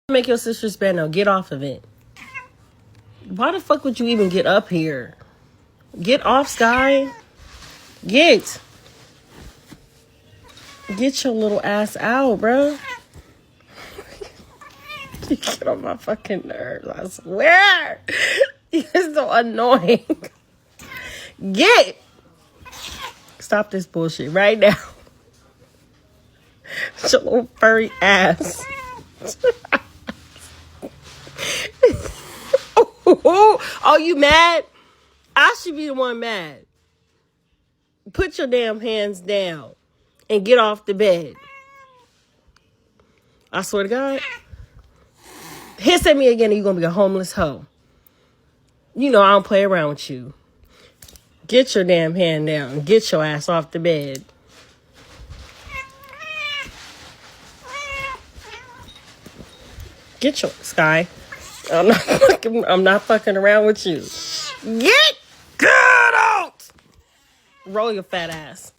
Make your sister's bed now. Get off of it. Why the fuck would you even get up here? Get off, Sky. Get your little ass out, bro. You get on my fucking nerves, I swear. You're so annoying. Get. Stop this bullshit right now. Your little furry ass. Oh, you mad? I should be the one mad. Put your damn hands down and get off the bed. I swear to God. Hiss at me again and you're going to be a homeless hoe. You know I don't play around with you. Get your damn hand down. Get your ass off the bed. Get your... Sky. I'm not fucking around with you. Get out! Roll your fat ass.